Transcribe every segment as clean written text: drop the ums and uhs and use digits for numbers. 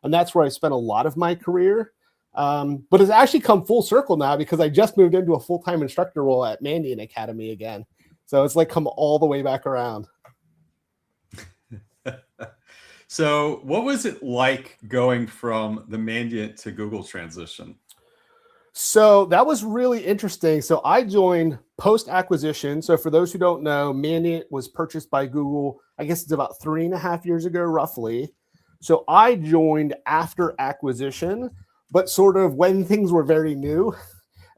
And that's where I spent a lot of my career. But it's actually come full circle now because I just moved into a full-time instructor role at Mandiant Academy again. So it's like come all the way back around. So what was it like going from the Mandiant to Google transition? So that was really interesting. So I joined post-acquisition. So for those who don't know, Mandiant was purchased by Google, I guess it's about 3.5 years ago, roughly. So I joined after acquisition, but sort of when things were very new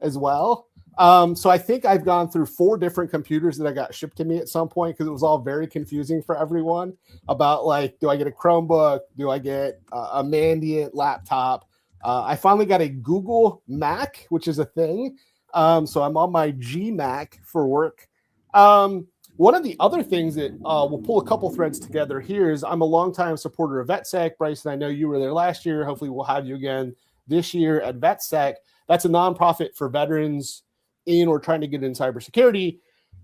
as well. So I think I've gone through 4 different computers that I got shipped to me at some point because it was all very confusing for everyone about like, do I get a Chromebook? Do I get a Mandiant laptop? I finally got a Google Mac, which is a thing. So I'm on my G Mac for work. One of the other things that we'll pull a couple threads together here is I'm a longtime supporter of VetSec. Bryson, I know you were there last year. Hopefully we'll have you again this year at VetSec. That's a nonprofit for veterans in or trying to get in cybersecurity.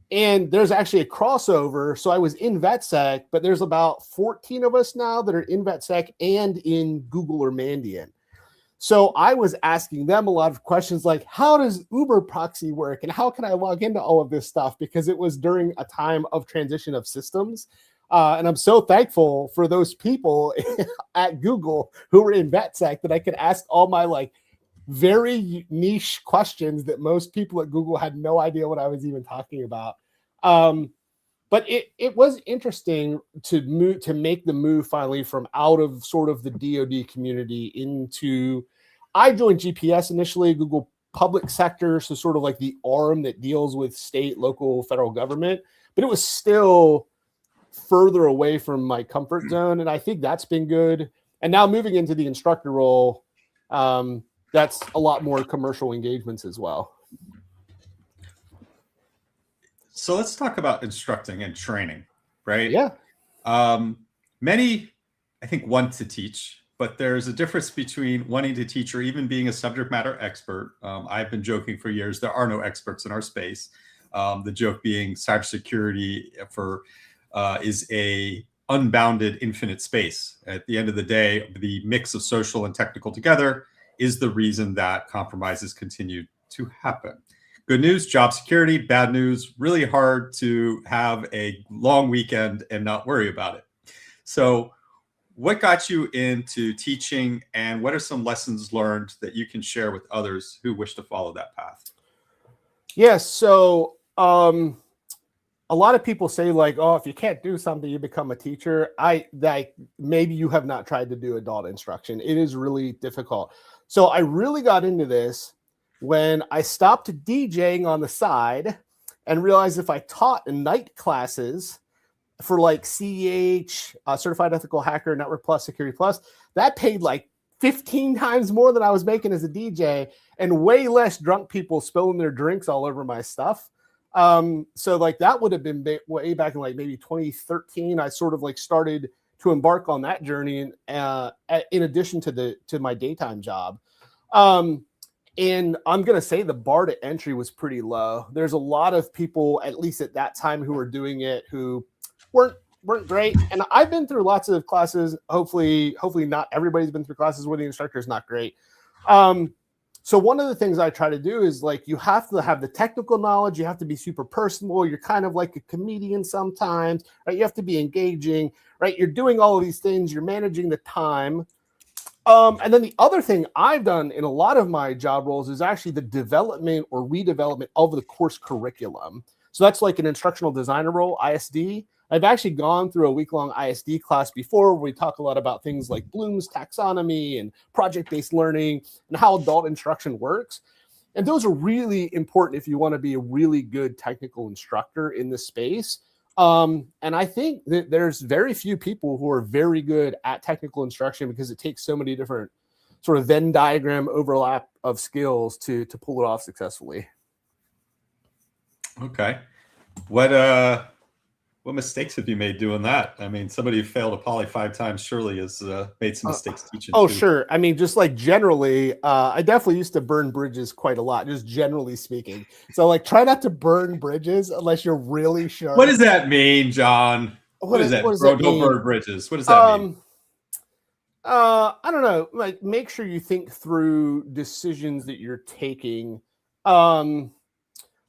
And there's actually a crossover. So I was in VetSec, but there's about 14 of us now that are in VetSec and in Google or Mandiant. So I was asking them a lot of questions like, how does Uber proxy work? And how can I log into all of this stuff? Because it was during a time of transition of systems. And I'm so thankful for those people at Google who were in VetSec that I could ask all my like very niche questions that most people at Google had no idea what I was even talking about. But it was interesting to make the move finally from out of sort of the DoD community into, I joined GPS initially, Google public sector, so sort of like the arm that deals with state, local, federal government, but it was still further away from my comfort zone. And I think that's been good. And now moving into the instructor role, that's a lot more commercial engagements as well. So let's talk about instructing and training, right? Yeah. Many, I think, want to teach, but there's a difference between wanting to teach or even being a subject matter expert. I've been joking for years, there are no experts in our space. The joke being cybersecurity is a unbounded infinite space. At the end of the day, the mix of social and technical together is the reason that compromises continue to happen. Good news, job security. Bad news, really hard to have a long weekend and not worry about it. So what got you into teaching, and what are some lessons learned that you can share with others who wish to follow that path? Yes. So a lot of people say like, oh, if you can't do something, you become a teacher. Maybe you have not tried to do adult instruction. It is really difficult. So I really got into this when I stopped DJing on the side and realized if I taught in night classes for like CEH, Certified Ethical Hacker, Network Plus, Security Plus, that paid like 15 times more than I was making as a DJ and way less drunk people spilling their drinks all over my stuff. So like that would have been way back in like maybe 2013. I sort of like started to embark on that journey in addition to my daytime job. And I'm going to say the bar to entry was pretty low. There's a lot of people, at least at that time, who were doing it who weren't great. And I've been through lots of classes. Hopefully not everybody's been through classes where the instructor is not great. So one of the things I try to do is like, you have to have the technical knowledge. You have to be super personable. You're kind of like a comedian sometimes, right? You have to be engaging, right? You're doing all of these things. You're managing the time. And then the other thing I've done in a lot of my job roles is actually the development or redevelopment of the course curriculum. So that's like an instructional designer role, ISD. I've actually gone through a week-long ISD class before where we talk a lot about things like Bloom's taxonomy and project-based learning and how adult instruction works. And those are really important if you want to be a really good technical instructor in this space. And I think that there's very few people who are very good at technical instruction because it takes so many different sort of Venn diagram overlap of skills to pull it off successfully. Okay. What mistakes have you made doing that? I mean, somebody who failed a poly 5 times surely has made some mistakes teaching. Oh, too. Sure. I mean, just like generally, I definitely used to burn bridges quite a lot, just generally speaking. So like try not to burn bridges unless you're really sure. What does that mean, John? What is that? Don't burn bridges. What does that mean? I don't know, like make sure you think through decisions that you're taking. Um,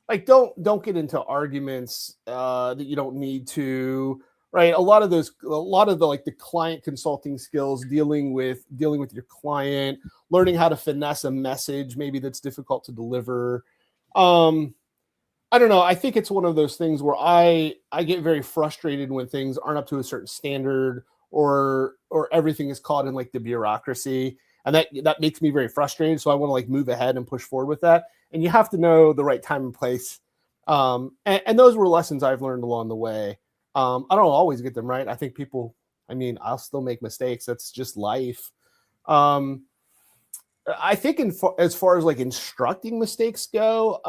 like don't get into arguments that you don't need to. Right, a lot of the like the client consulting skills, dealing with your client, learning how to finesse a message maybe that's difficult to deliver. Um, I don't know. I think it's one of those things where I get very frustrated when things aren't up to a certain standard or everything is caught in like the bureaucracy, and that makes me very frustrated. So I want to like move ahead and push forward with that. And you have to know the right time and place. And those were lessons I've learned along the way. I don't always get them right. I think people. I mean, I'll still make mistakes. That's just life. Um, I think as far as like instructing mistakes go,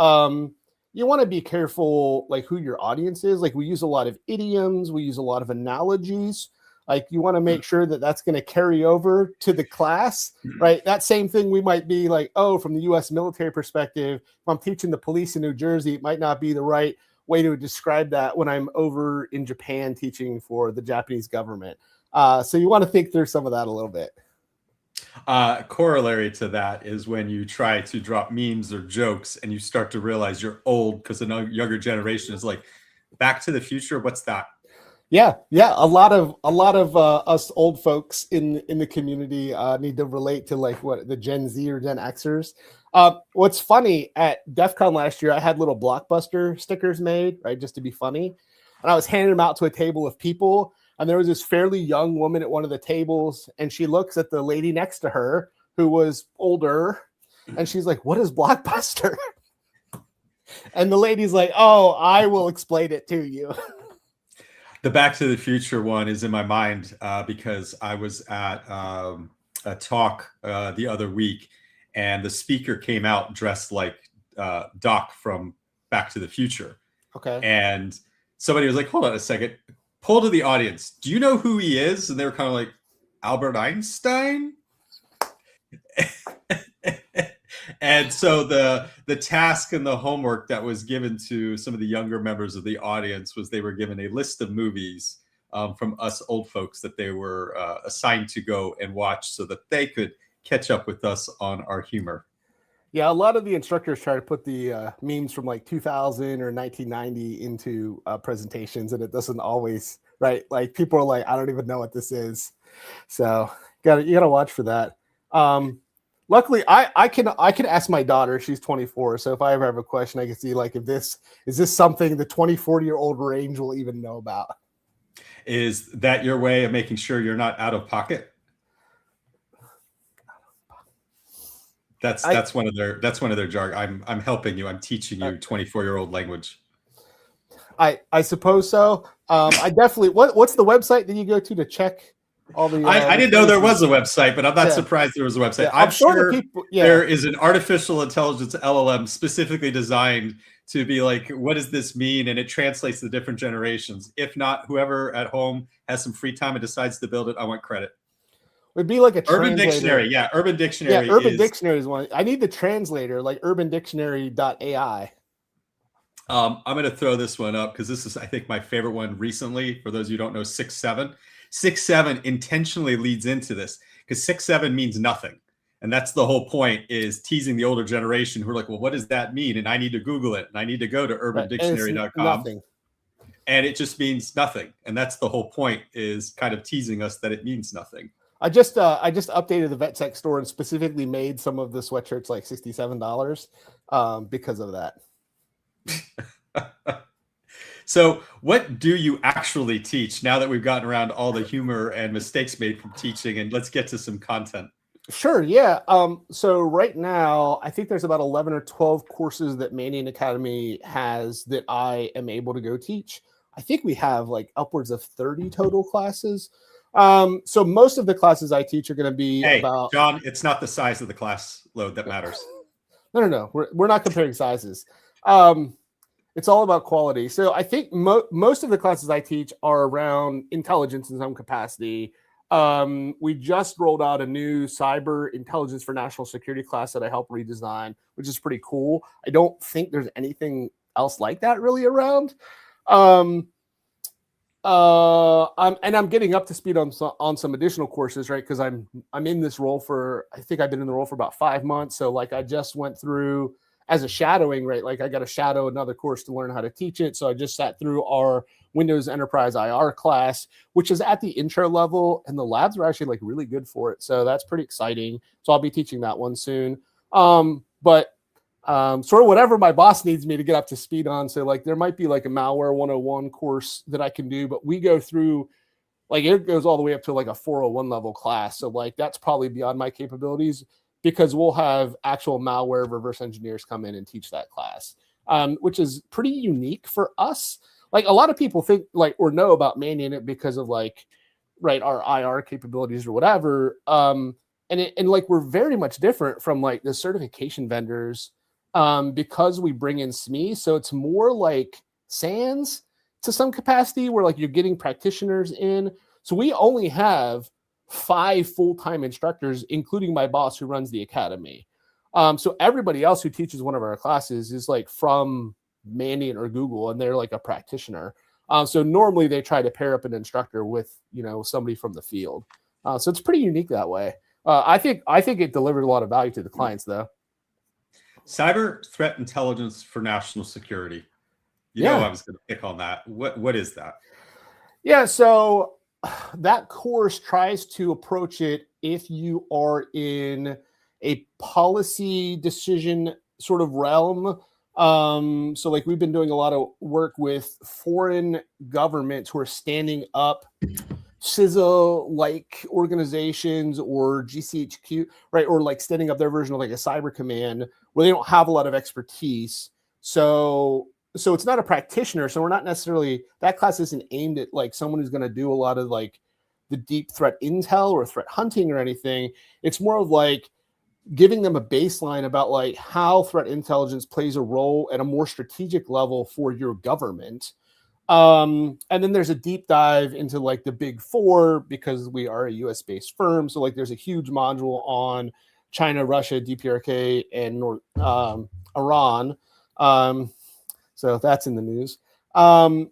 you want to be careful like who your audience is. Like we use a lot of idioms, we use a lot of analogies. Like you want to make sure that that's going to carry over to the class, right? That same thing we might be like, oh, from the U.S. military perspective, if I'm teaching the police in New Jersey, it might not be the right way to describe that when I'm over in Japan teaching for the Japanese government. So you want to think through some of that a little bit. Corollary to that is when you try to drop memes or jokes and you start to realize you're old because the younger generation is like, Back to the Future, what's that? Yeah. A lot of us old folks in the community need to relate to like what the Gen Z or Gen Xers. What's funny, at DEFCON last year, I had little Blockbuster stickers made, right, just to be funny, and I was handing them out to a table of people. And there was this fairly young woman at one of the tables, and she looks at the lady next to her who was older, and she's like, "What is Blockbuster?" And the lady's like, "Oh, I will explain it to you." The Back to the Future one is in my mind because I was at a talk the other week, and the speaker came out dressed like Doc from Back to the Future. Okay. And somebody was like, "Hold on a second." Pull to the audience. Do you know who he is? And they were kind of like, Albert Einstein? And so the task and the homework that was given to some of the younger members of the audience was they were given a list of movies from us old folks that they were assigned to go and watch so that they could catch up with us on our humor. Yeah, a lot of the instructors try to put the memes from like 2000 or 1990 into presentations, and it doesn't always, right? Like people are like, I don't even know what this is. So you gotta watch for that. Luckily, I can ask my daughter. She's 24, so if I ever have a question, I can see like if this is something the 24-year-old range will even know about. Is that your way of making sure you're not out of pocket? That's one of their jargon. I'm helping you. I'm teaching you 24-year-old language. I suppose so. I definitely. What's the website that you go to check all the? I didn't know there was a website, but I'm not surprised there was a website. I'm sure there is an artificial intelligence LLM specifically designed to be like, what does this mean? And it translates to different generations. If not, whoever at home has some free time and decides to build it, I want credit. It'd be like a Urban translator. Dictionary. Yeah, Urban Dictionary. Yeah, Urban Dictionary is one. I need the translator, like urbandictionary.ai. I'm going to throw this one up because this is, I think, my favorite one recently. For those of you who don't know, 6-7. 6-7 intentionally leads into this because 6-7 means nothing. And that's the whole point, is teasing the older generation who are like, well, what does that mean? And I need to Google it. And I need to go to urbandictionary.com. And it just means nothing. And that's the whole point, is kind of teasing us that it means nothing. I just updated the VetTech store and specifically made some of the sweatshirts like $67 because of that. So what do you actually teach now that we've gotten around all the humor and mistakes made from teaching, and let's get to some content? Sure. Yeah. So right now, I think there's about 11 or 12 courses that Mandiant Academy has that I am able to go teach. I think we have like upwards of 30 total classes. So most of the classes I teach are going to be about. John, it's not the size of the class load that matters. No. We're not comparing sizes. It's all about quality. So I think most of the classes I teach are around intelligence in some capacity. We just rolled out a new cyber intelligence for national security class that I helped redesign, which is pretty cool. I don't think there's anything else like that really around. I'm getting up to speed on some additional courses, right? Because I'm in this role I think I've been in the role for about 5 months. So like I just went through as a shadowing, right? Like I got to shadow another course to learn how to teach it. So I just sat through our Windows Enterprise IR class, which is at the intro level, and the labs are actually like really good for it. So that's pretty exciting. So I'll be teaching that one soon. But sort of whatever my boss needs me to get up to speed on. So like there might be like a malware 101 course that I can do, but we go through like it goes all the way up to like a 401 level class. So like that's probably beyond my capabilities because we'll have actual malware reverse engineers come in and teach that class, which is pretty unique for us. Like a lot of people think like or know about Mandiant because of like right our IR capabilities or whatever. And like we're very much different from like the certification vendors because we bring in SME. So it's more like SANS to some capacity where like you're getting practitioners in. So we only have 5 full-time instructors, including my boss who runs the academy. So everybody else who teaches one of our classes is like from Mandiant or Google, and they're like a practitioner. So normally they try to pair up an instructor with, somebody from the field. So it's pretty unique that way. I think it delivered a lot of value to the clients though. Cyber threat intelligence for national security. I was going to pick on that. What is that? Yeah, so that course tries to approach it if you are in a policy decision sort of realm. So like we've been doing a lot of work with foreign governments who are standing up CISA-like organizations or GCHQ, right? Or like standing up their version of like a cyber command where they don't have a lot of expertise. So it's not a practitioner. So we're not necessarily, that class isn't aimed at like someone who's going to do a lot of like the deep threat intel or threat hunting or anything. It's more of like giving them a baseline about like how threat intelligence plays a role at a more strategic level for your government. And then there's a deep dive into like the big 4 because we are a US based firm. So like there's a huge module on China, Russia, DPRK, and Iran. So that's in the news. And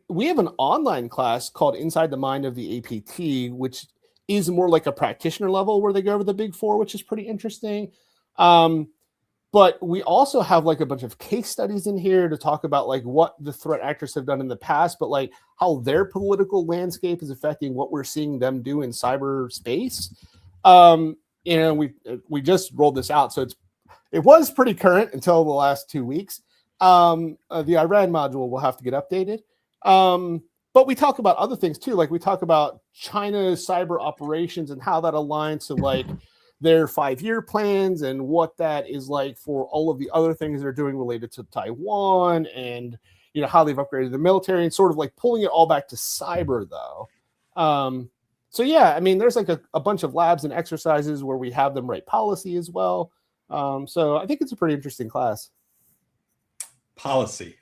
we have an online class called Inside the Mind of the APT, which is more like a practitioner level where they go over the big 4, which is pretty interesting. But we also have like a bunch of case studies in here to talk about like what the threat actors have done in the past, but like how their political landscape is affecting what we're seeing them do in cyberspace. We just rolled this out, so it was pretty current until the last 2 weeks. The Iran module will have to get updated. But we talk about other things too. Like we talk about China's cyber operations and how that aligns to like their 5-year plans and what that is like for all of the other things they're doing related to Taiwan and, how they've upgraded the military and sort of like pulling it all back to cyber though. So yeah, I mean, there's like a bunch of labs and exercises where we have them write policy as well. So I think it's a pretty interesting class. Policy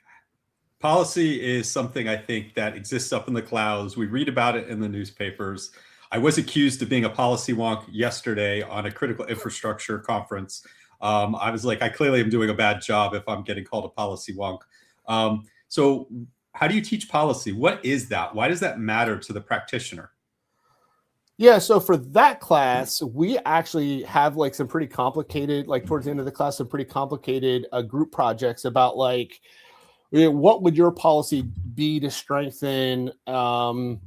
is something I think that exists up in the clouds. We read about it in the newspapers. I was accused of being a policy wonk yesterday on a critical infrastructure conference. I was like, I clearly am doing a bad job if I'm getting called a policy wonk. So how do you teach policy? What is that? Why does that matter to the practitioner? Yeah, so for that class, we actually have like some pretty complicated, like towards the end of the class, some pretty complicated group projects about like, what would your policy be to strengthen like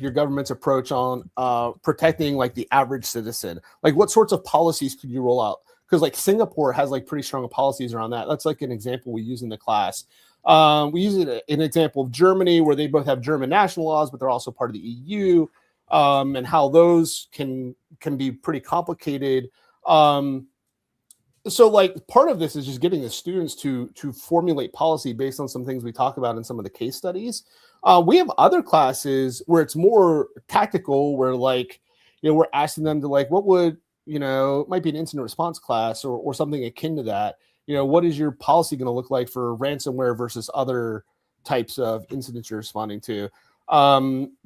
your government's approach on protecting like the average citizen? Like what sorts of policies could you roll out? Because like Singapore has like pretty strong policies around that. That's like an example we use in the class. We use it an example of Germany where they both have German national laws, but they're also part of the EU. And how those can be pretty complicated. So like part of this is just getting the students to formulate policy based on some things we talk about in some of the case studies. We have other classes where it's more tactical, where like, we're asking them to like, what would, it might be an incident response class or something akin to that. What is your policy going to look like for ransomware versus other types of incidents you're responding to?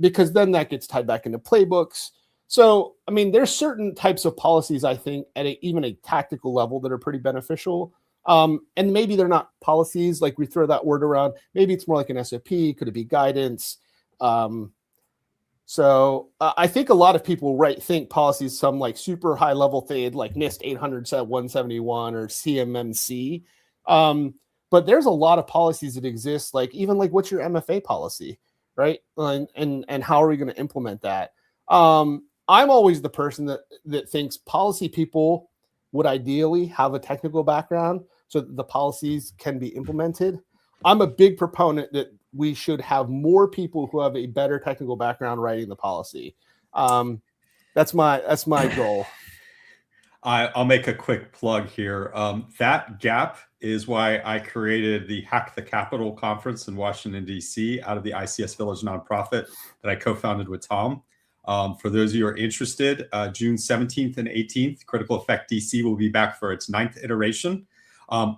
Because then that gets tied back into playbooks. So, I mean, there's certain types of policies, I think, at even a tactical level that are pretty beneficial. And maybe they're not policies, like we throw that word around. Maybe it's more like an SOP. Could it be guidance? So I think a lot of people think policies some like super high level thing like NIST 800 171 or CMMC. But there's a lot of policies that exist, like even like what's your MFA policy, right? And how are we going to implement that? I'm always the person that thinks policy people would ideally have a technical background so that the policies can be implemented. I'm a big proponent that we should have more people who have a better technical background writing the policy. That's my goal. I'll make a quick plug here. That gap is why I created the Hack the Capitol conference in Washington, D.C. out of the ICS Village nonprofit that I co-founded with Tom. For those of you who are interested, June 17th and 18th, Critical Effect DC will be back for its 9th iteration.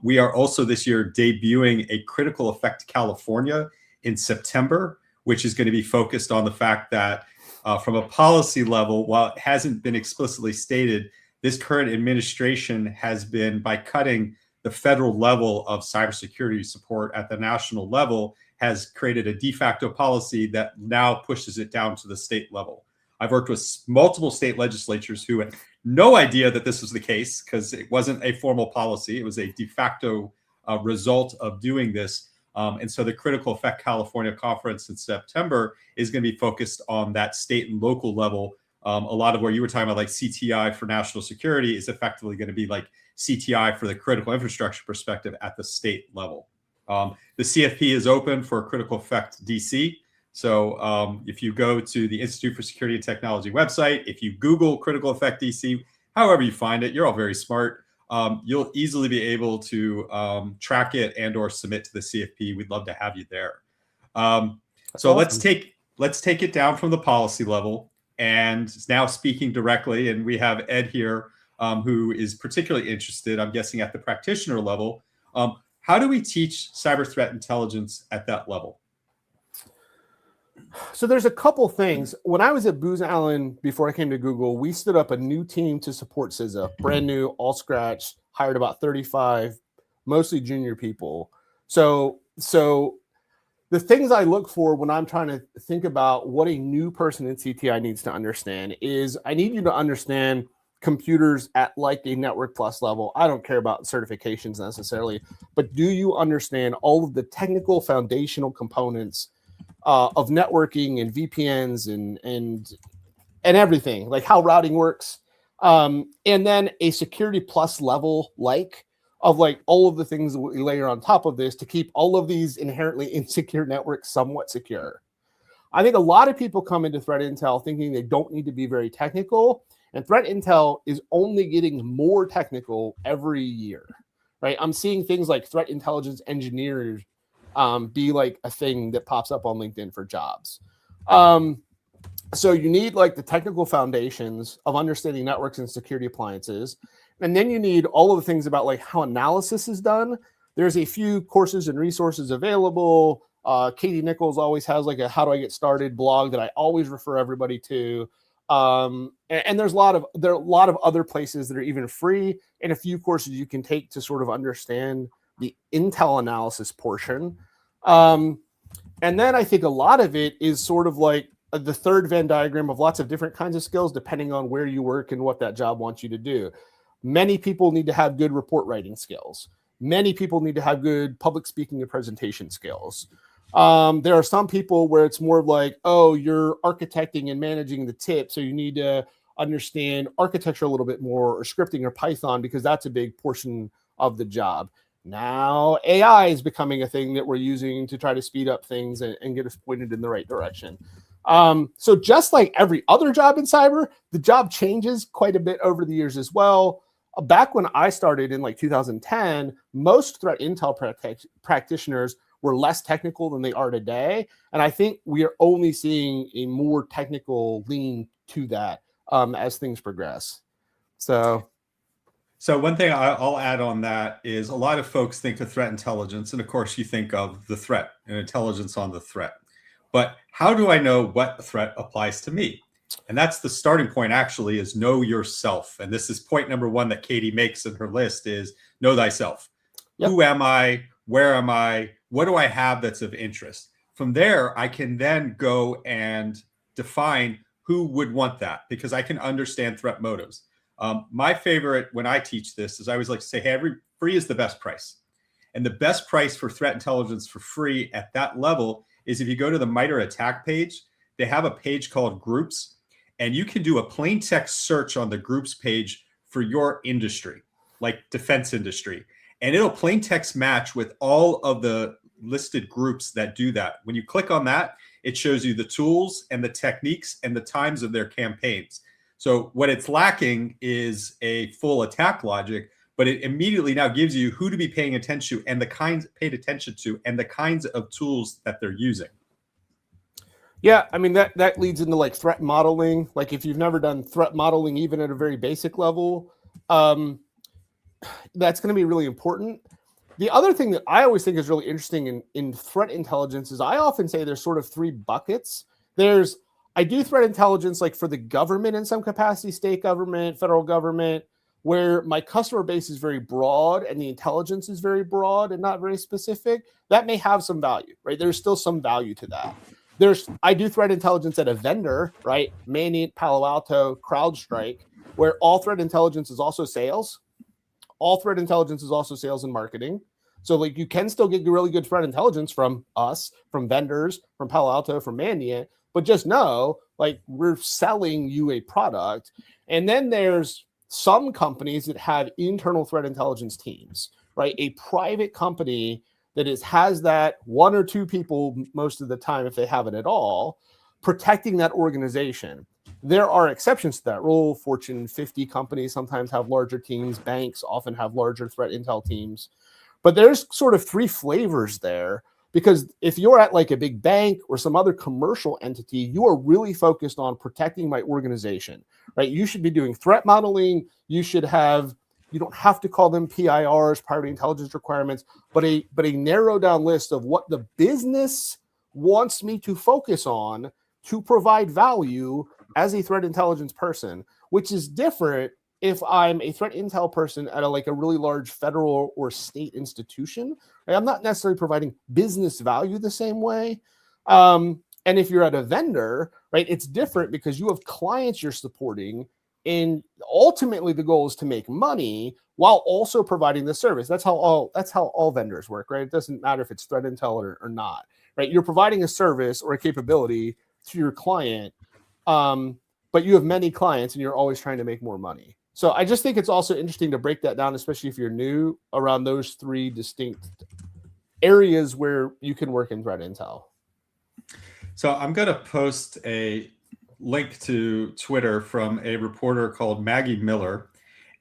We are also this year debuting a Critical Effect California in September, which is going to be focused on the fact that from a policy level, while it hasn't been explicitly stated, this current administration has been, by cutting the federal level of cybersecurity support at the national level, has created a de facto policy that now pushes it down to the state level. I've worked with multiple state legislatures who had no idea that this was the case because it wasn't a formal policy. It was a de facto result of doing this. And so the Critical Effect California conference in September is going to be focused on that state and local level. A lot of where you were talking about like CTI for national security is effectively going to be like CTI for the critical infrastructure perspective at the state level. The CFP is open for Critical Effect DC. So if you go to the Institute for Security and Technology website, if you Google Critical Effect DC, however you find it, you're all very smart. You'll easily be able to track it and or submit to the CFP. We'd love to have you there. So awesome. let's take it down from the policy level and now speaking directly. And we have Ed here who is particularly interested, I'm guessing, at the practitioner level. How do we teach cyber threat intelligence at that level? So there's a couple things. When I was at Booz Allen, before I came to Google, we stood up a new team to support SCYTHE, brand new, all scratch, hired about 35, mostly junior people. So the things I look for when I'm trying to think about what a new person in CTI needs to understand is I need you to understand computers at like a network plus level. I don't care about certifications necessarily, but do you understand all of the technical foundational components of networking and VPNs and everything, like how routing works, and then a security plus level of all of the things that we layer on top of this to keep all of these inherently insecure networks somewhat secure. I think a lot of people come into threat intel thinking they don't need to be very technical, and threat intel is only getting more technical every year, right? I'm seeing things like threat intelligence engineers be like a thing that pops up on LinkedIn for jobs. So you need like the technical foundations of understanding networks and security appliances. And then you need all of the things about like how analysis is done. There's a few courses and resources available. Katie Nichols always has like a how do I get started blog that I always refer everybody to. And there are a lot of other places that are even free and a few courses you can take to sort of understand the intel analysis portion. And then I think a lot of it is sort of like the third Venn diagram of lots of different kinds of skills, depending on where you work and what that job wants you to do. Many people need to have good report writing skills. Many people need to have good public speaking and presentation skills. There are some people where it's more like, oh, you're architecting and managing the tip, so you need to understand architecture a little bit more, or scripting or Python, because that's a big portion of the job. Now AI is becoming a thing that we're using to try to speed up things and get us pointed in the right direction. So just like every other job in cyber, the job changes quite a bit over the years as well. Back when I started in like 2010, most threat intel practitioners were less technical than they are today. And I think we are only seeing a more technical lean to that as things progress. So one thing I'll add on that is a lot of folks think of threat intelligence, and of course you think of the threat and intelligence on the threat. But how do I know what threat applies to me? And that's the starting point, actually, is know yourself. And this is point number one that Katie makes in her list, is know thyself. Yep. Who am I? Where am I? What do I have that's of interest? From there, I can then go and define who would want that, because I can understand threat motives. My favorite when I teach this is I always like to say, hey, free is the best price. And the best price for threat intelligence for free at that level is if you go to the MITRE attack page, they have a page called groups, and you can do a plain text search on the groups page for your industry, like defense industry. And it'll plain text match with all of the listed groups that do that. When you click on that, it shows you the tools and the techniques and the times of their campaigns. So what it's lacking is a full attack logic, but it immediately now gives you who to be paying attention to and the kinds paid attention to and the kinds of tools that they're using. Yeah, I mean, that leads into like threat modeling. Like if you've never done threat modeling, even at a very basic level, that's going to be really important. The other thing that I always think is really interesting in threat intelligence is I often say there's sort of three buckets. I do threat intelligence like for the government in some capacity, state government, federal government, where my customer base is very broad and the intelligence is very broad and not very specific. That may have some value, right? There's still some value to that. I do threat intelligence at a vendor, right? Mandiant, Palo Alto, CrowdStrike, where all threat intelligence is also sales. All threat intelligence is also sales and marketing. So like you can still get really good threat intelligence from us, from vendors, from Palo Alto, from Mandiant, but just know like we're selling you a product. And then there's some companies that have internal threat intelligence teams, right? A private company that has that one or two people most of the time, if they have it at all, protecting that organization. There are exceptions to that rule. Fortune 50 companies sometimes have larger teams. Banks often have larger threat intel teams. But there's sort of three flavors there, because if you're at like a big bank or some other commercial entity, you are really focused on protecting my organization, right? You should be doing threat modeling. You don't have to call them PIRs, priority intelligence requirements, but a narrow down list of what the business wants me to focus on to provide value as a threat intelligence person, which is different if I'm a threat intel person at a really large federal or state institution. Right? I'm not necessarily providing business value the same way. And if you're at a vendor, right, it's different because you have clients you're supporting, and ultimately the goal is to make money while also providing the service. That's how all vendors work, right? It doesn't matter if it's threat intel or not, right? You're providing a service or a capability to your client, but you have many clients and you're always trying to make more money. So I just think it's also interesting to break that down, especially if you're new, around those three distinct areas where you can work in threat intel. So I'm going to post a link to Twitter from a reporter called Maggie Miller.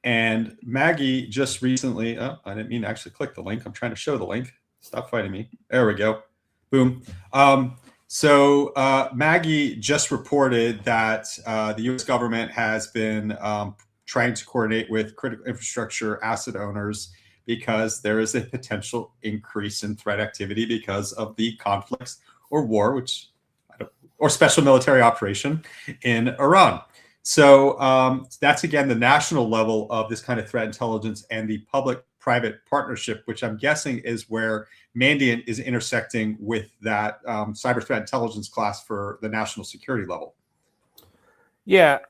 And Maggie just recently, I didn't mean to actually click the link. I'm trying to show the link. Stop fighting me. There we go. Boom. So Maggie just reported that the U.S. government has been trying to coordinate with critical infrastructure asset owners because there is a potential increase in threat activity because of the conflicts or war, or special military operation in Iran. So that's, again, the national level of this kind of threat intelligence and the public-private partnership, which I'm guessing is where Mandiant is intersecting with that cyber threat intelligence class for the national security level. Yeah.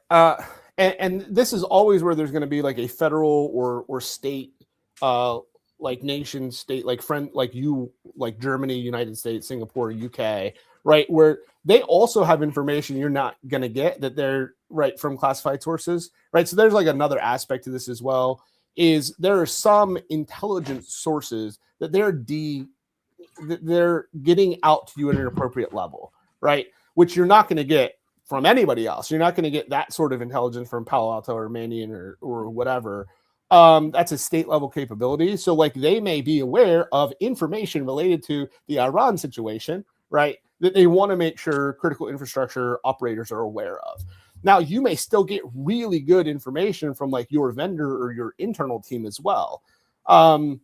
And this is always where there's going to be like a federal or state, like nation state, like like Germany, United States, Singapore, UK, right? Where they also have information you're not going to get that they're right from classified sources, right? So there's like another aspect to this as well, is there are some intelligence sources that they're getting out to you at an appropriate level, right? Which you're not going to get from anybody else. You're not going to get that sort of intelligence from Palo Alto or Mandiant or whatever. That's a state level capability. So like they may be aware of information related to the Iran situation, right? That they want to make sure critical infrastructure operators are aware of. Now, you may still get really good information from like your vendor or your internal team as well. And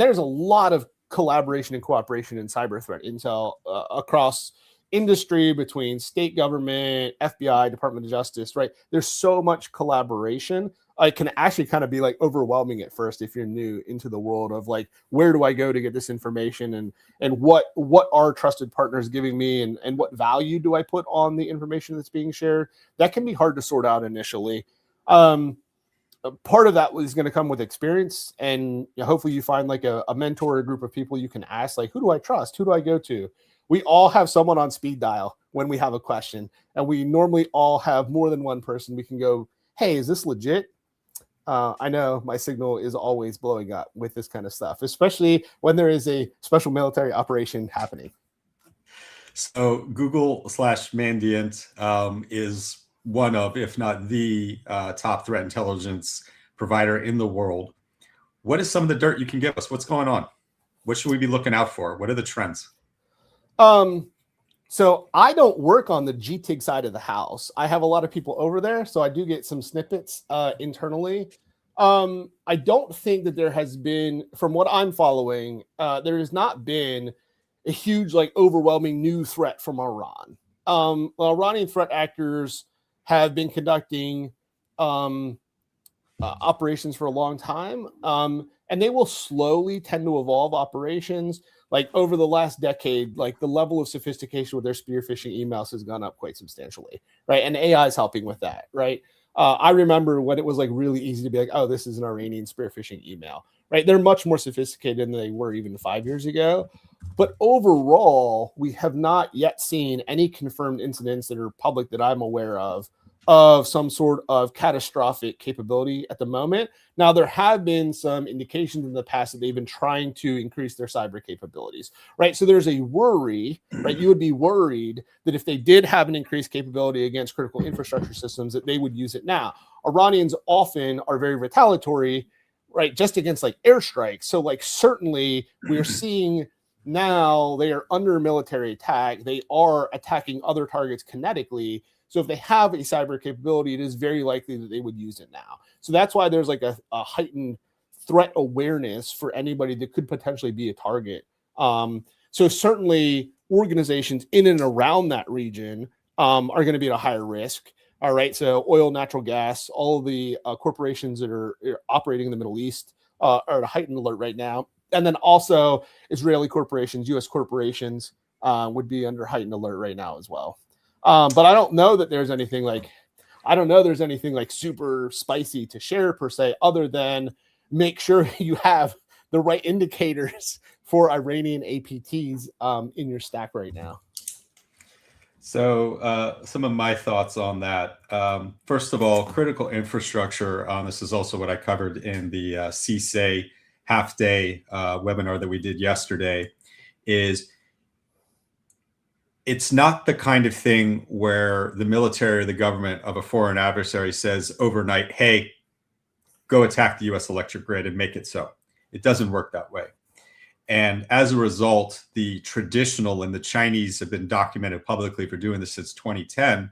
there's a lot of collaboration and cooperation in cyber threat intel across industry, between state government, FBI, Department of Justice, right? There's so much collaboration it can actually kind of be like overwhelming at first if you're new into the world of like, where do I go to get this information, and what are trusted partners giving me, and what value do I put on the information that's being shared. That can be hard to sort out initially. Part of that is going to come with experience, and hopefully you find like a mentor or a group of people you can ask, like, who do I trust? Who do I go to? We all have someone on speed dial when we have a question, and we normally all have more than one person we can go, hey, is this legit? I know my signal is always blowing up with this kind of stuff, especially when there is a special military operation happening. So Google/Mandiant is one of, if not the top threat intelligence provider in the world. What is some of the dirt you can give us? What's going on? What should we be looking out for? What are the trends? So I don't work on the GTIG side of the house. I have a lot of people over there, so I do get some snippets internally. I don't think that there has been, from what I'm following, there has not been a huge, like, overwhelming new threat from Iran. Iranian threat actors have been conducting operations for a long time, and they will slowly tend to evolve operations. Like over the last decade, like the level of sophistication with their spear phishing emails has gone up quite substantially, right? And AI is helping with that, right? I remember when it was like really easy to be like, oh, this is an Iranian spear phishing email, right? They're much more sophisticated than they were even 5 years ago. But overall, we have not yet seen any confirmed incidents that are public that I'm aware of some sort of catastrophic capability at the moment. Now, there have been some indications in the past that they've been trying to increase their cyber capabilities, right? So there's a worry, right? You would be worried that if they did have an increased capability against critical infrastructure systems, that they would use it now. Iranians often are very retaliatory, right? Just against like airstrikes. So like certainly we're seeing now they are under military attack. They are attacking other targets kinetically. So if they have a cyber capability, it is very likely that they would use it now. So that's why there's like a heightened threat awareness for anybody that could potentially be a target. So certainly organizations in and around that region are going to be at a higher risk. All right. So oil, natural gas, all of the corporations that are operating in the Middle East are at a heightened alert right now. And then also Israeli corporations, U.S. corporations would be under heightened alert right now as well. But I don't know that there's anything like, super spicy to share per se, other than make sure you have the right indicators for Iranian APTs in your stack right now. So some of my thoughts on that. First of all, critical infrastructure. This is also what I covered in the CSA half-day webinar that we did yesterday. It's not the kind of thing where the military or the government of a foreign adversary says overnight, hey, go attack the US electric grid and make it so. It doesn't work that way. And as a result, the traditional, and the Chinese have been documented publicly for doing this since 2010,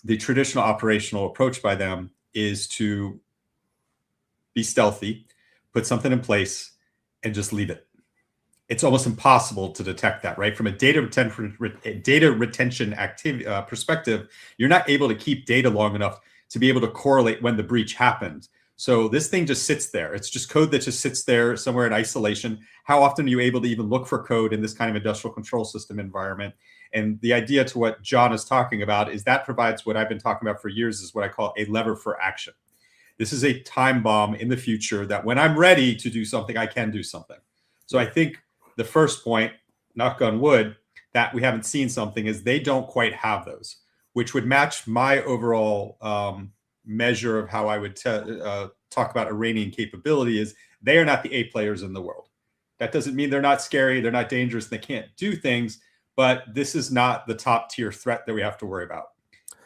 the traditional operational approach by them is to be stealthy, put something in place, and just leave it. It's almost impossible to detect that, right? From a data retention activity perspective, you're not able to keep data long enough to be able to correlate when the breach happened. So this thing just sits there. It's just code that just sits there somewhere in isolation. How often are you able to even look for code in this kind of industrial control system environment? And the idea to what John is talking about is that provides what I've been talking about for years, is what I call a lever for action. This is a time bomb in the future that when I'm ready to do something, I can do something. So I think the first point, knock on wood, that we haven't seen something is they don't quite have those, which would match my overall measure of how I would talk about Iranian capability. Is they are not the A players in the world. That doesn't mean they're not scary, they're not dangerous, they can't do things, but this is not the top tier threat that we have to worry about.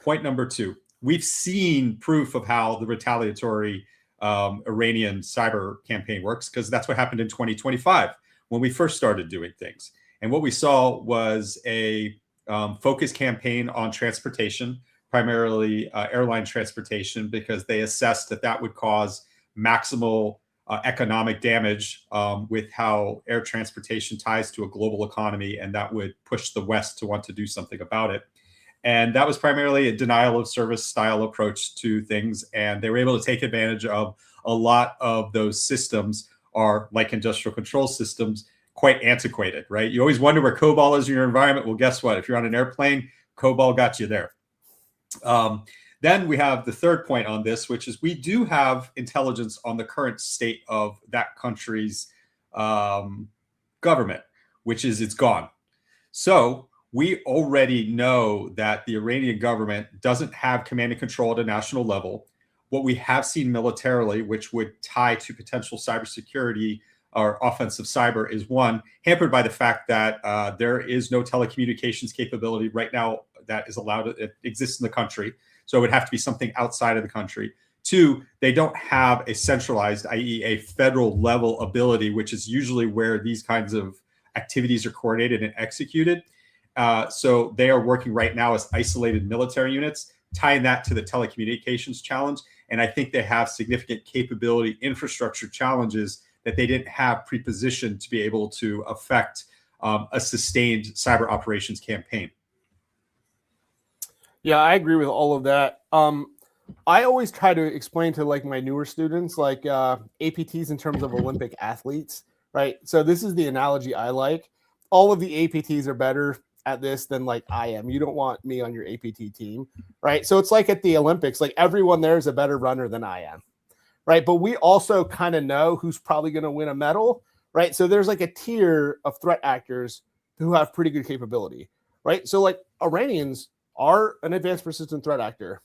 Point number two, we've seen proof of how the retaliatory Iranian cyber campaign works, because that's what happened in 2025 when we first started doing things. And what we saw was a focused campaign on transportation, primarily airline transportation, because they assessed that that would cause maximal economic damage with how air transportation ties to a global economy, and that would push the West to want to do something about it. And that was primarily a denial of service style approach to things. And they were able to take advantage of a lot of those systems are, like industrial control systems, quite antiquated, right? You always wonder where COBOL is in your environment. Well, guess what? If you're on an airplane, COBOL got you there. Then we have the third point on this, which is we do have intelligence on the current state of that country's government, which is it's gone. So we already know that the Iranian government doesn't have command and control at a national level. What we have seen militarily, which would tie to potential cybersecurity or offensive cyber, is one, hampered by the fact that there is no telecommunications capability right now that is allowed to exist in the country. So it would have to be something outside of the country. Two, they don't have a centralized, i.e. a federal level ability, which is usually where these kinds of activities are coordinated and executed. So they are working right now as isolated military units, tying that to the telecommunications challenge. And I think they have significant capability infrastructure challenges that they didn't have prepositioned to be able to affect a sustained cyber operations campaign. Yeah, I agree with all of that. I always try to explain to like my newer students, like APTs in terms of Olympic athletes, right? So this is the analogy I like. All of the APTs are better at this than like I am. You don't want me on your APT team, right? So it's like at the Olympics, like everyone there is a better runner than I am, right? But we also kind of know who's probably going to win a medal, right? So there's like a tier of threat actors who have pretty good capability, right? So like Iranians are an advanced persistent threat actor,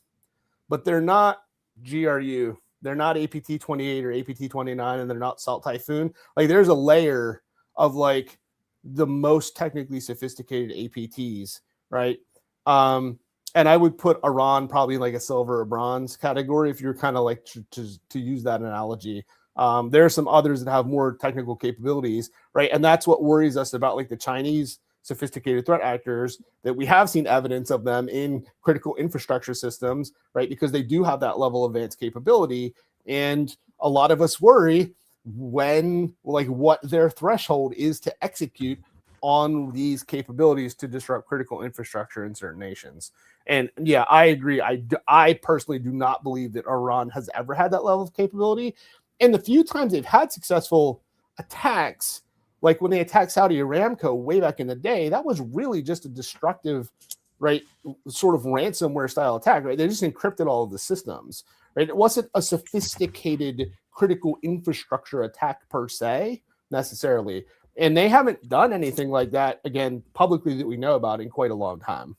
but they're not GRU. They're not APT 28 or APT 29, and they're not Salt Typhoon. Like there's a layer of like the most technically sophisticated APTs, right? And I would put Iran probably like a silver or bronze category if you're kind of like to use that analogy. There are some others that have more technical capabilities, right? And that's what worries us about like the Chinese sophisticated threat actors, that we have seen evidence of them in critical infrastructure systems, right? Because they do have that level of advanced capability. And a lot of us worry when, like, what their threshold is to execute on these capabilities to disrupt critical infrastructure in certain nations. And yeah, I agree. I personally do not believe that Iran has ever had that level of capability. And the few times they've had successful attacks, like when they attacked Saudi Aramco way back in the day, that was really just a destructive, right, sort of ransomware style attack, right? They just encrypted all of the systems, right? It wasn't a sophisticated critical infrastructure attack per se, necessarily. And they haven't done anything like that, again, publicly that we know about in quite a long time.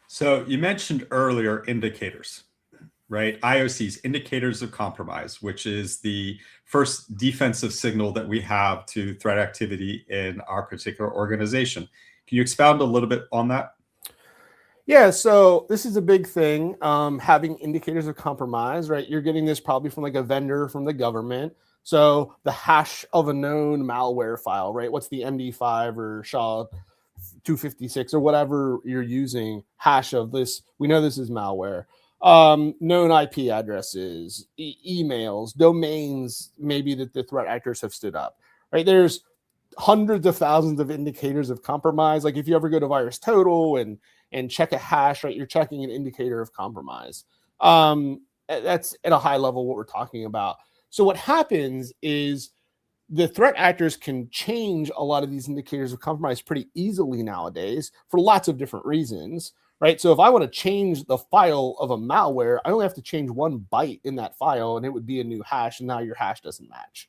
So you mentioned earlier indicators, right? IOCs, indicators of compromise, which is the first defensive signal that we have to threat activity in our particular organization. Can you expound a little bit on that? Yeah, so this is a big thing, having indicators of compromise, right? You're getting this probably from like a vendor from the government. So the hash of a known malware file, right? What's the MD5 or SHA-256 or whatever you're using, hash of this. We know this is malware. Known IP addresses, emails, domains, maybe that the threat actors have stood up, right? There's hundreds of thousands of indicators of compromise. Like if you ever go to VirusTotal and check a hash, right, you're checking an indicator of compromise. That's at a high level what we're talking about. So what happens is the threat actors can change a lot of these indicators of compromise pretty easily nowadays for lots of different reasons. Right. So if I want to change the file of a malware, I only have to change one byte in that file and it would be a new hash. And now your hash doesn't match.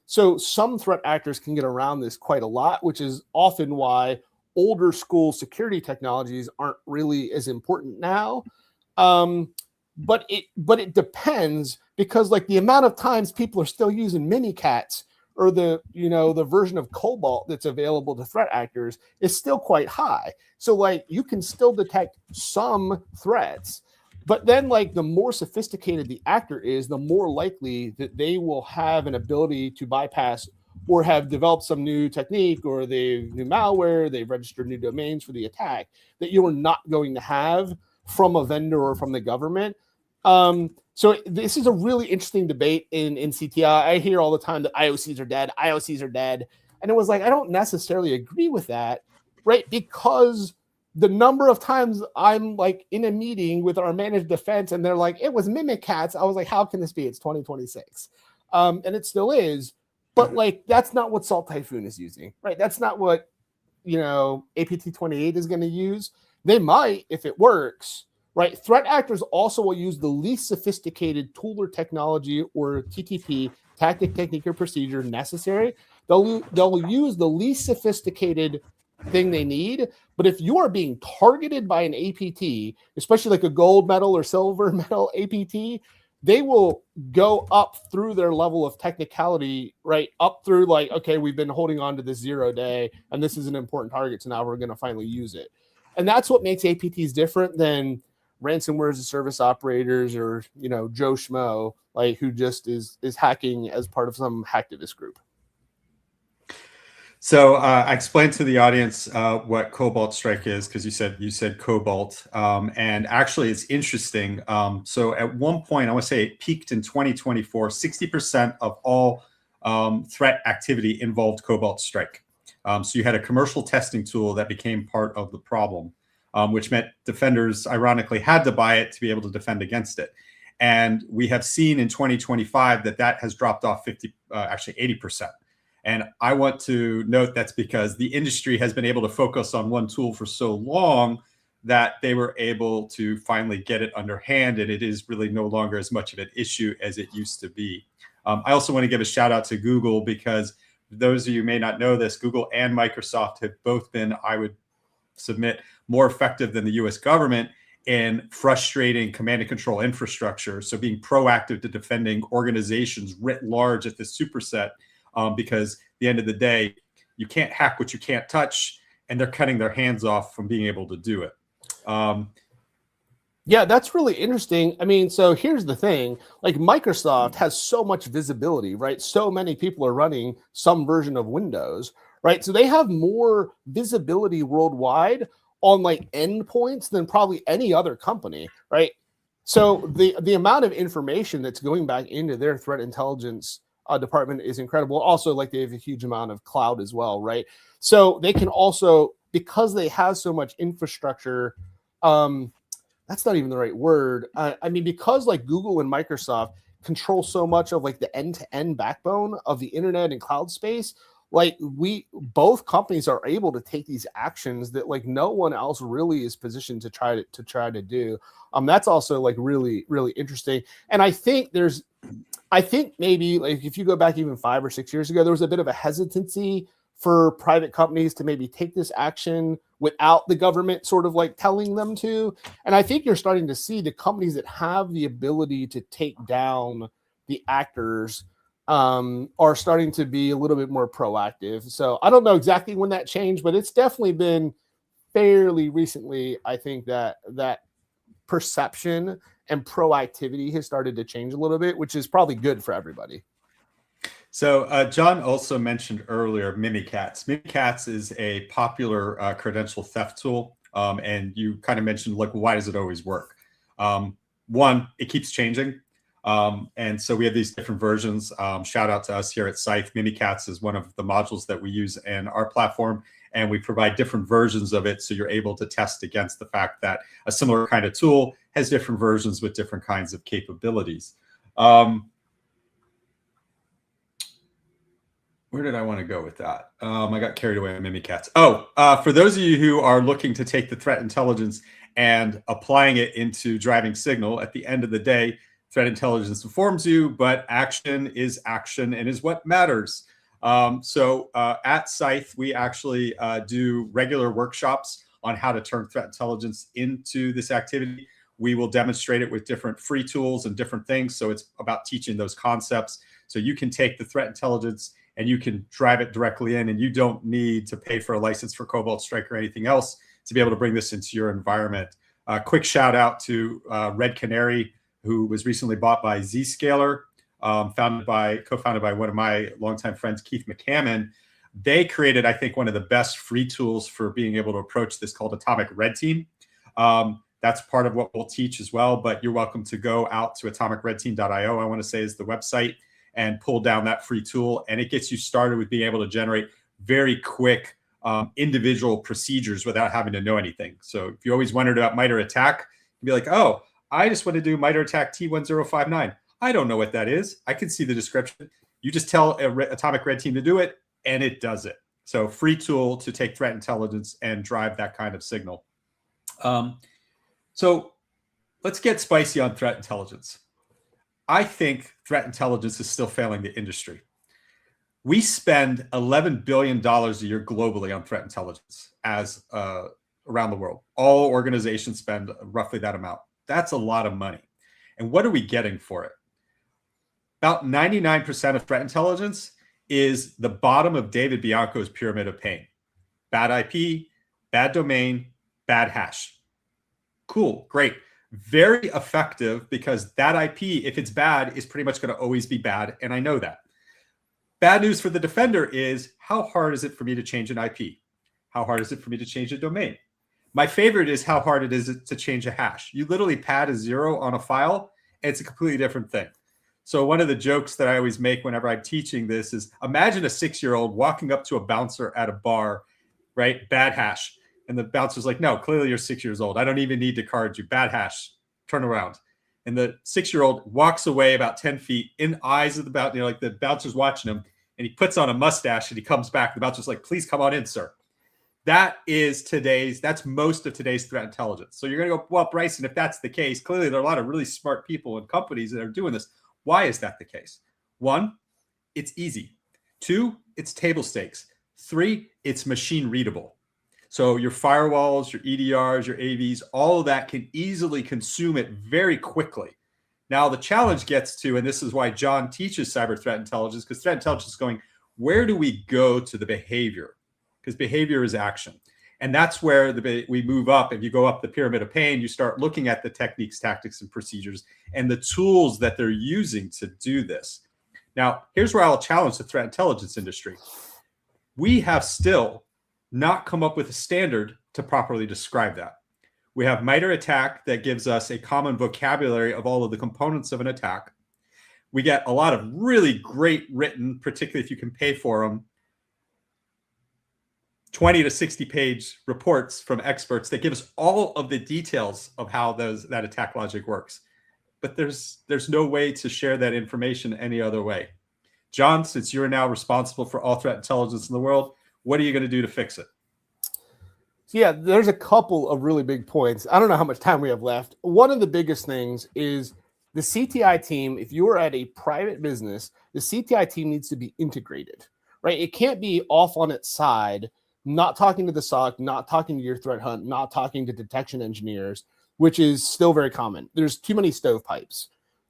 So some threat actors can get around this quite a lot, which is often why older school security technologies aren't really as important now. But it depends, because like the amount of times people are still using Mimikatz or the version of Cobalt that's available to threat actors is still quite high. So like you can still detect some threats, but then like the more sophisticated the actor is, the more likely that they will have an ability to bypass or have developed some new technique, or they've new malware, they've registered new domains for the attack that you are not going to have from a vendor or from the government. So this is a really interesting debate in CTI. I hear all the time that IOCs are dead. IOCs are dead. And it was like, I don't necessarily agree with that, right? Because the number of times I'm like in a meeting with our managed defense and they're like, it was Mimikatz. I was like, how can this be? It's 2026. And it still is. But like, that's not what Salt Typhoon is using, right? That's not what, APT28 is going to use. They might, if it works, right? Threat actors also will use the least sophisticated tool or technology or TTP, tactic, technique, or procedure necessary. They'll use the least sophisticated thing they need. But if you are being targeted by an APT, especially like a gold medal or silver medal APT, they will go up through their level of technicality, right? Up through like, okay, we've been holding on to this 0 day and this is an important target. So now we're going to finally use it. And that's what makes APTs different than ransomware as a service operators or, Joe Schmo, like who just is hacking as part of some hacktivist group. So I explained to the audience what Cobalt Strike is, because you said Cobalt, and actually it's interesting. So at one point, I want to say it peaked in 2024. 60% of all threat activity involved Cobalt Strike. So you had a commercial testing tool that became part of the problem, which meant defenders, ironically, had to buy it to be able to defend against it. And we have seen in 2025 that has dropped off 80%. And I want to note that's because the industry has been able to focus on one tool for so long that they were able to finally get it underhand, and it is really no longer as much of an issue as it used to be. I also want to give a shout out to Google, because those of you who may not know this, Google and Microsoft have both been, I would submit, more effective than the US government in frustrating command and control infrastructure. So being proactive to defending organizations writ large at this superset. Because at the end of the day, you can't hack what you can't touch, and they're cutting their hands off from being able to do it. Yeah, that's really interesting. I mean, so here's the thing, like Microsoft has so much visibility, right? So many people are running some version of Windows, right? So they have more visibility worldwide on like endpoints than probably any other company, right? So the amount of information that's going back into their threat intelligence department is incredible. Also, like they have a huge amount of cloud as well, right? So they can also, because they have so much infrastructure, that's not even the right word. I mean, because like Google and Microsoft control so much of like the end-to-end backbone of the internet and cloud space, like both companies are able to take these actions that like no one else really is positioned to try to do. That's also like really, really interesting. And I think maybe like if you go back even 5 or 6 years ago, there was a bit of a hesitancy for private companies to maybe take this action without the government sort of like telling them to. And I think you're starting to see the companies that have the ability to take down the actors are starting to be a little bit more proactive. So I don't know exactly when that changed, but it's definitely been fairly recently. I think that perception and proactivity has started to change a little bit, which is probably good for everybody. So John also mentioned earlier Mimikatz. Mimikatz is a popular credential theft tool, and you kind of mentioned like, why does it always work? One, it keeps changing, and so we have these different versions. Shout out to us here at SCYTHE. Mimikatz is one of the modules that we use in our platform, and we provide different versions of it, so you're able to test against the fact that a similar kind of tool has different versions with different kinds of capabilities. Where did I want to go with that? I got carried away on Mimikatz. For those of you who are looking to take the threat intelligence and applying it into driving signal, at the end of the day, threat intelligence informs you, but action is action and is what matters. So at SCYTHE, we actually do regular workshops on how to turn threat intelligence into this activity. We will demonstrate it with different free tools and different things. So it's about teaching those concepts. So you can take the threat intelligence and you can drive it directly in, and you don't need to pay for a license for Cobalt Strike or anything else to be able to bring this into your environment. Quick shout out to Red Canary, who was recently bought by Zscaler, co-founded by one of my longtime friends, Keith McCammon. They created, I think, one of the best free tools for being able to approach this called Atomic Red Team. That's part of what we'll teach as well, but you're welcome to go out to atomicredteam.io, I want to say is the website, and pull down that free tool. And it gets you started with being able to generate very quick individual procedures without having to know anything. So if you always wondered about MITRE ATT&CK, you'd be like, oh, I just want to do MITRE ATT&CK T1059. I don't know what that is. I can see the description. You just tell Atomic Red Team to do it, and it does it. So free tool to take threat intelligence and drive that kind of signal. So let's get spicy on threat intelligence. I think threat intelligence is still failing the industry. We spend $11 billion a year globally on threat intelligence as around the world. All organizations spend roughly that amount. That's a lot of money. And what are we getting for it? About 99% of threat intelligence is the bottom of David Bianco's pyramid of pain. Bad IP, bad domain, bad hash. Cool, great. Very effective because that IP, if it's bad, is pretty much going to always be bad. And I know that. Bad news for the defender is how hard is it for me to change an IP? How hard is it for me to change a domain? My favorite is how hard it is to change a hash. You literally pad a 0 on a file, and it's a completely different thing. So one of the jokes that I always make whenever I'm teaching this is imagine a 6-year-old walking up to a bouncer at a bar, right? Bad hash. And the bouncer's like, no, clearly you're 6 years old. I don't even need to card you. Bad hash. Turn around. And the 6-year-old walks away about 10 feet in eyes of the bouncer, like the bouncer's watching him, and he puts on a mustache and he comes back. The bouncer's like, please come on in, sir. That's most of today's threat intelligence. So you're going to go, well, Bryson, if that's the case, clearly there are a lot of really smart people and companies that are doing this. Why is that the case? 1, it's easy. 2, it's table stakes. 3, it's machine readable. So your firewalls, your EDRs, your AVs, all of that can easily consume it very quickly. Now the challenge gets to, and this is why John teaches cyber threat intelligence, because threat intelligence is going, where do we go to the behavior? Because behavior is action. And that's where we move up. If you go up the pyramid of pain, you start looking at the techniques, tactics, and procedures and the tools that they're using to do this. Now, here's where I'll challenge the threat intelligence industry. We have still not come up with a standard to properly describe that. We have MITRE ATT&CK that gives us a common vocabulary of all of the components of an attack. We get a lot of really great written, particularly if you can pay for them, 20 to 60 page reports from experts that give us all of the details of how that attack logic works. But there's no way to share that information any other way. John, since you're now responsible for all threat intelligence in the world, what are you going to do to fix it? Yeah, there's a couple of really big points. I don't know how much time we have left. One of the biggest things is the CTI team. If you are at a private business, the CTI team needs to be integrated, right? It can't be off on its side, not talking to the SOC, not talking to your threat hunt, not talking to detection engineers, which is still very common. There's too many stovepipes.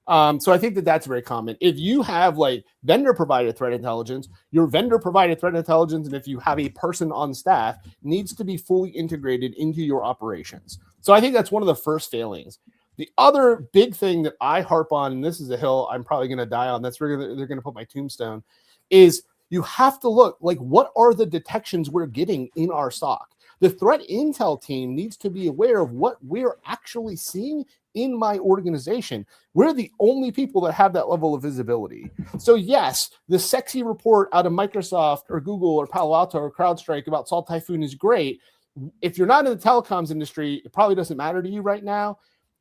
So I think that's very common. If you have like vendor provided threat intelligence, your vendor provided threat intelligence, and if you have a person on staff, needs to be fully integrated into your operations. So I think that's one of the first failings. The other big thing that I harp on, and this is a hill I'm probably going to die on, that's where they're going to put my tombstone, is you have to look like what are the detections we're getting in our SOC. The threat intel team needs to be aware of what we're actually seeing in my organization. We're the only people that have that level of visibility. So yes, the sexy report out of Microsoft or Google or Palo Alto or CrowdStrike about Salt Typhoon is great. If you're not in the telecoms industry, it probably doesn't matter to you right now.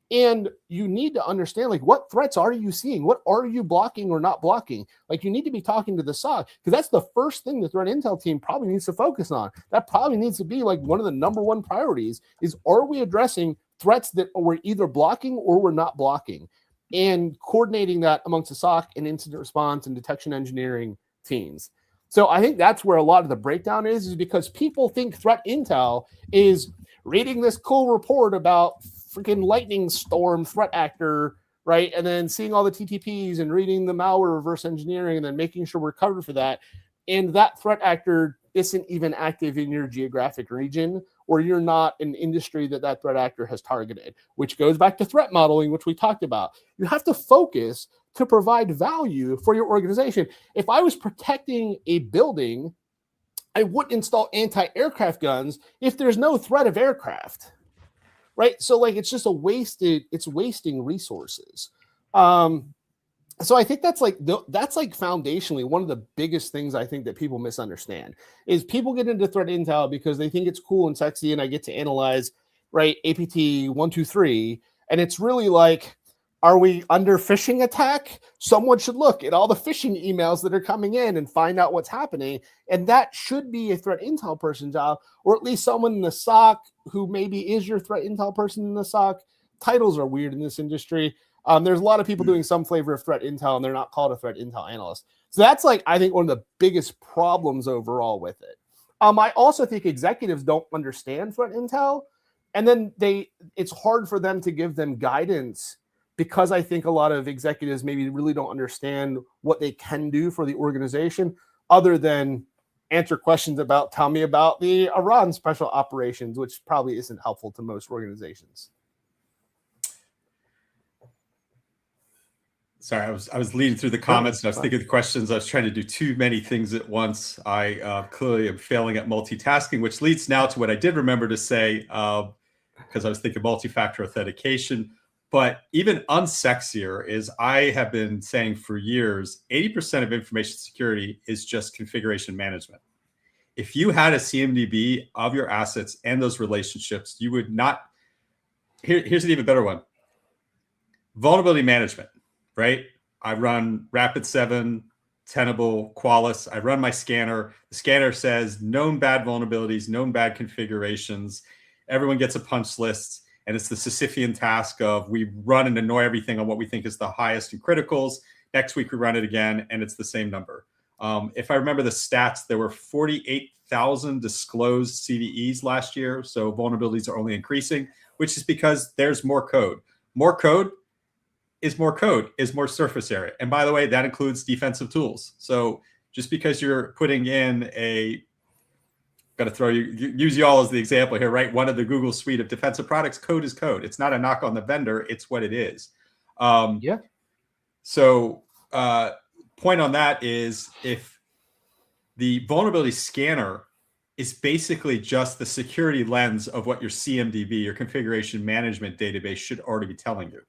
And you need to understand, like, what threats are you seeing? What are you blocking or not blocking? Like, you need to be talking to the SOC, because that's the first thing the threat intel team probably needs to focus on. That probably needs to be like one of the number one priorities is, are we addressing threats that we're either blocking or we're not blocking, and coordinating that amongst the SOC and incident response and detection engineering teams. So I think that's where a lot of the breakdown is because people think threat intel is reading this cool report about freaking lightning storm threat actor, right? And then seeing all the TTPs and reading the malware reverse engineering and then making sure we're covered for that. And that threat actor isn't even active in your geographic region, or you're not an industry that threat actor has targeted, which goes back to threat modeling, which we talked about. You have to focus to provide value for your organization. If I was protecting a building, I wouldn't install anti-aircraft guns if there's no threat of aircraft. Right. So like, it's just wasting resources. So I think that's like foundationally one of the biggest things I think that people misunderstand is people get into threat intel because they think it's cool and sexy, and I get to analyze, right, APT 123, and it's really like, are we under phishing attack? Someone should look at all the phishing emails that are coming in and find out what's happening, and that should be a threat intel person's job, or at least someone in the SOC who maybe is your threat intel person in the SOC. Titles are weird in this industry. There's a lot of people doing some flavor of threat intel, and they're not called a threat intel analyst. So that's like, I think, one of the biggest problems overall with it. I also think executives don't understand threat intel, and then it's hard for them to give them guidance because I think a lot of executives maybe really don't understand what they can do for the organization other than answer questions about, tell me about the Iran special operations, which probably isn't helpful to most organizations. Sorry, I was leading through the comments and I was thinking of the questions. I was trying to do too many things at once. I clearly am failing at multitasking, which leads now to what I did remember to say, because I was thinking multi-factor authentication. But even unsexier is, I have been saying for years, 80% of information security is just configuration management. If you had a CMDB of your assets and those relationships, you would not. Here's an even better one. Vulnerability management. Right? I run Rapid7, Tenable, Qualys. I run my scanner. The scanner says known bad vulnerabilities, known bad configurations. Everyone gets a punch list. And it's the Sisyphean task of we run and annoy everything on what we think is the highest in criticals. Next week, we run it again, and it's the same number. If I remember the stats, there were 48,000 disclosed CVEs last year. So vulnerabilities are only increasing, which is because there's more code. More code is more surface area. And by the way, that includes defensive tools. So just because you're putting in got to throw use y'all as the example here, right? One of the Google suite of defensive products, code is code. It's not a knock on the vendor. It's what it is. Yeah. So point on that is, if the vulnerability scanner is basically just the security lens of what your CMDB, your configuration management database, should already be telling you.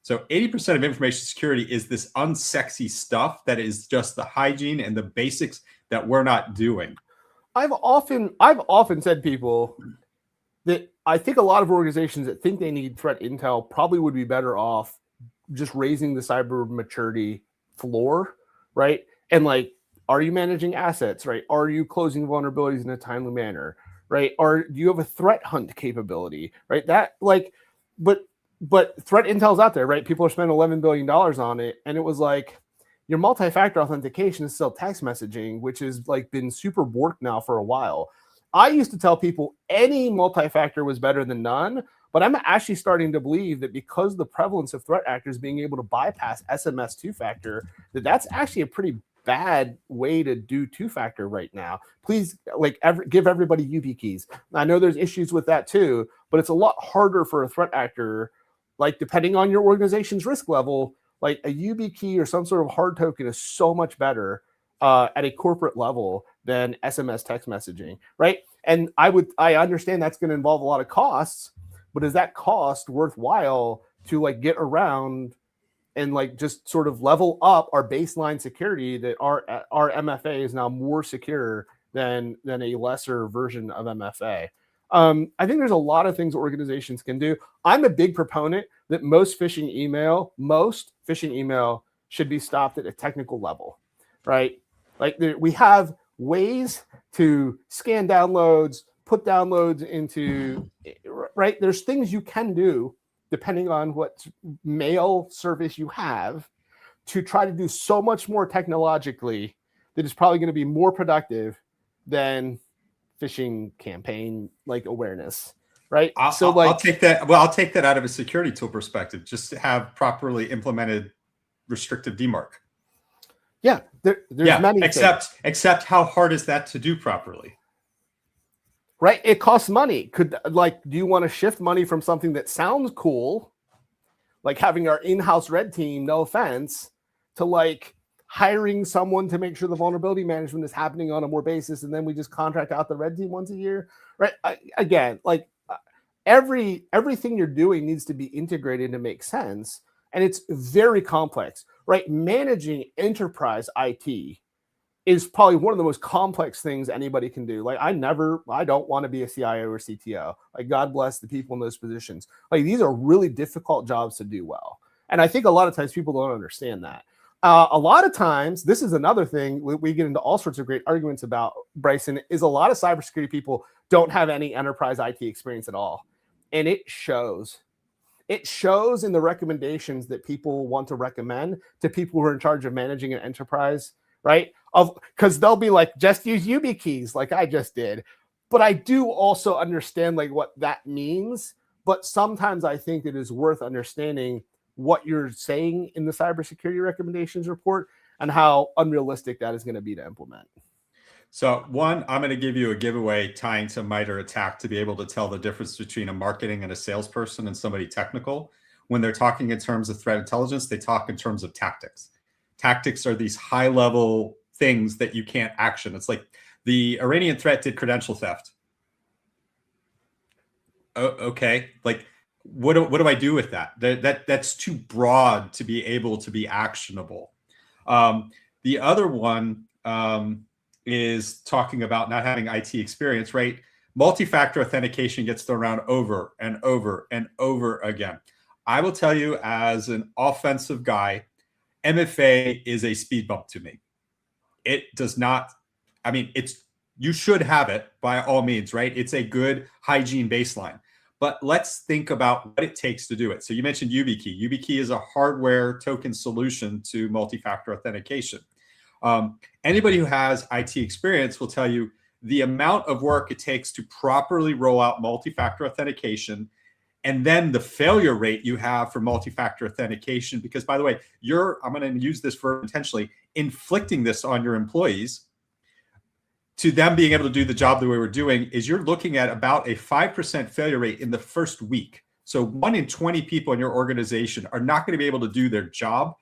So 80% of information security is this unsexy stuff that is just the hygiene and the basics that we're not doing. I've often said to people that I think a lot of organizations that think they need threat intel probably would be better off just raising the cyber maturity floor, right? And like, are you managing assets, right? Are you closing vulnerabilities in a timely manner, right? Or do you have a threat hunt capability, right? That like, but threat intel's out there, right? People are spending $11 billion on it. And it was like, your multi-factor authentication is still text messaging, which has like been super borked now for a while. I used to tell people any multi-factor was better than none, but I'm actually starting to believe that because of the prevalence of threat actors being able to bypass SMS two-factor, that's actually a pretty bad way to do two-factor right now. Please, like, give everybody UB keys. I know there's issues with that too, but it's a lot harder for a threat actor. Like, depending on your organization's risk level, like a UB key or some sort of hard token is so much better at a corporate level than SMS text messaging, right? And I understand that's going to involve a lot of costs, but is that cost worthwhile to like get around and like just sort of level up our baseline security that our MFA is now more secure than a lesser version of MFA? I think there's a lot of things organizations can do. I'm a big proponent that most phishing email should be stopped at a technical level, right? Like we have ways to scan downloads, put downloads into, right? There's things you can do depending on what mail service you have to try to do so much more technologically that is probably going to be more productive than phishing campaign like awareness, right? I'll take that. Well, I'll take that out of a security tool perspective, just to have properly implemented restrictive demarc. Yeah, there's many except how hard is that to do properly? Right, it costs money. Do you want to shift money from something that sounds cool, like having our in-house red team, no offense, to like hiring someone to make sure the vulnerability management is happening on a more basis, and then we just contract out the red team once a year, right? Everything you're doing needs to be integrated to make sense. and it's very complex, right? Managing enterprise IT is probably one of the most complex things anybody can do. Like I don't want to be a CIO or CTO. Like God bless the people in those positions. Like these are really difficult jobs to do well. And I think a lot of times people don't understand that. A lot of times, this is another thing we get into all sorts of great arguments about, Bryson, is a lot of cybersecurity people don't have any enterprise IT experience at all. And it shows. It shows in the recommendations that people want to recommend to people who are in charge of managing an enterprise, right? Because they'll be like, just use YubiKeys like I just did. But I do also understand like what that means. But sometimes I think it is worth understanding what you're saying in the cybersecurity recommendations report and how unrealistic that is going to be to implement. So one, I'm going to give you a giveaway tying to MITRE ATT&CK to be able to tell the difference between a marketing and a salesperson and somebody technical. When they're talking in terms of threat intelligence, they talk in terms of tactics. Tactics are these high level things that you can't action. It's like the Iranian threat did credential theft. Okay. Like, what do I do with that? That's too broad to be able to be actionable. The other one is talking about not having IT experience, right? Multi-factor authentication gets thrown around over and over and over again. I will tell you, as an offensive guy, MFA is a speed bump to me. It does not, I mean, you should have it by all means, right? It's a good hygiene baseline. But let's think about what it takes to do it. So you mentioned YubiKey. YubiKey is a hardware token solution to multi-factor authentication. Anybody who has IT experience will tell you the amount of work it takes to properly roll out multi-factor authentication, and then the failure rate you have for multi-factor authentication. Because by the way, I'm going to use this verb intentionally, inflicting this on your employees to them being able to do the job the way we're doing, is you're looking at about a 5% failure rate in the first week. So 1 in 20 people in your organization are not going to be able to do their job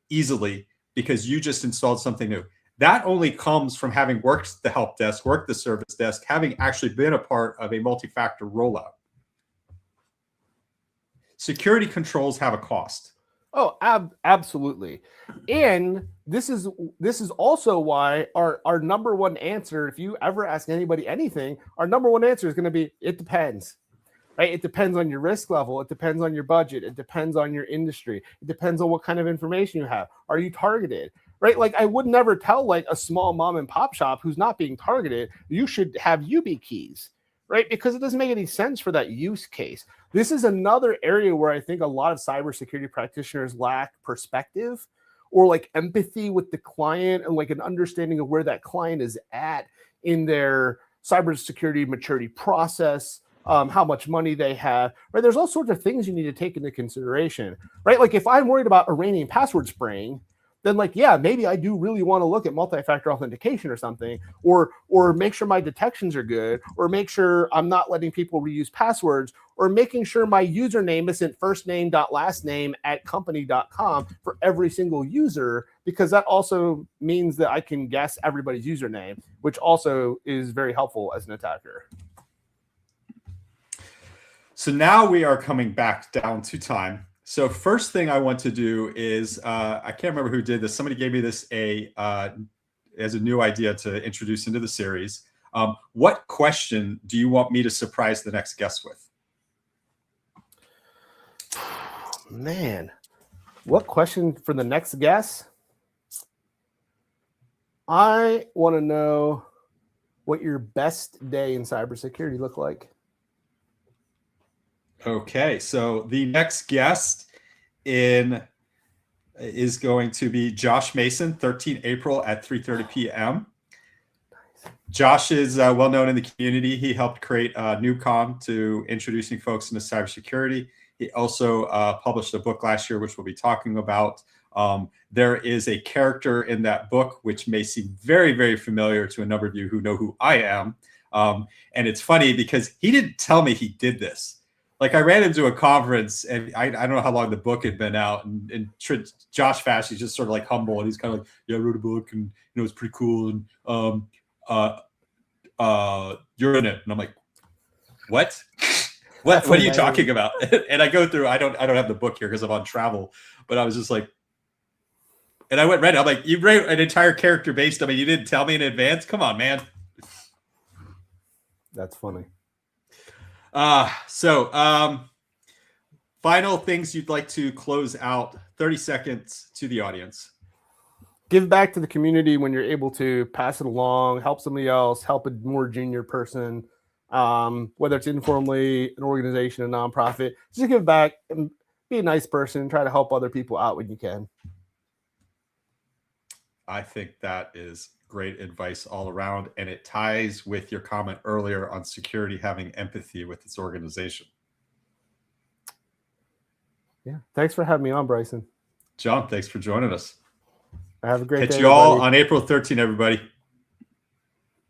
easily because you just installed something new. That only comes from having worked the help desk, worked the service desk, having actually been a part of a multi-factor rollout. Security controls have a cost. Oh, absolutely. And this is also why our number one answer, if you ever ask anybody anything, our number one answer is going to be, it depends. Right? It depends on your risk level. It depends on your budget. It depends on your industry. It depends on what kind of information you have. Are you targeted? Right? Like I would never tell like a small mom and pop shop who's not being targeted, you should have YubiKeys, right? Because it doesn't make any sense for that use case. This is another area where I think a lot of cybersecurity practitioners lack perspective or like empathy with the client and like an understanding of where that client is at in their cybersecurity maturity process, how much money they have, right? There's all sorts of things you need to take into consideration, right? Like if I'm worried about Iranian password spraying, then like, yeah, maybe I do really want to look at multi-factor authentication or something, or make sure my detections are good, or make sure I'm not letting people reuse passwords, or making sure my username isn't firstname.lastname@company.com for every single user, because that also means that I can guess everybody's username, which also is very helpful as an attacker. So now we are coming back down to time. So first thing I want to do is, I can't remember who did this. Somebody gave me this as a new idea to introduce into the series. What question do you want me to surprise the next guest with? Man, what question for the next guest? I want to know what your best day in cybersecurity looked like. Okay, so the next guest is going to be Josh Mason, 13 April at 3:30 p.m. Josh is well known in the community. He helped create NewCom to introducing folks into cybersecurity. He also published a book last year, which we'll be talking about. There is a character in that book which may seem very, very familiar to a number of you who know who I am. And it's funny because he didn't tell me he did this. Like I ran into a conference and I don't know how long the book had been out, and Josh Fash, he's just sort of like humble and he's kind of like, yeah, I wrote a book and it's pretty cool and Uh, you're in it. And I'm like, what? What are you hilarious. talking about? And I go through, I don't have the book here because I'm on travel, but I was just like, and I went read it. I'm like, you wrote an entire character based on me. You didn't tell me in advance. Come on, man. That's funny. Final things you'd like to close out, 30 seconds to the audience. Give back to the community when you're able to, pass it along, help somebody else, help a more junior person, whether it's informally, an organization, a nonprofit. Just give back and be a nice person. Try to help other people out when you can. I think that is great advice all around, and it ties with your comment earlier on security having empathy with its organization. Yeah. Thanks for having me on, Bryson. John, thanks for joining us. Have a great day. Catch you all on April 13th, everybody.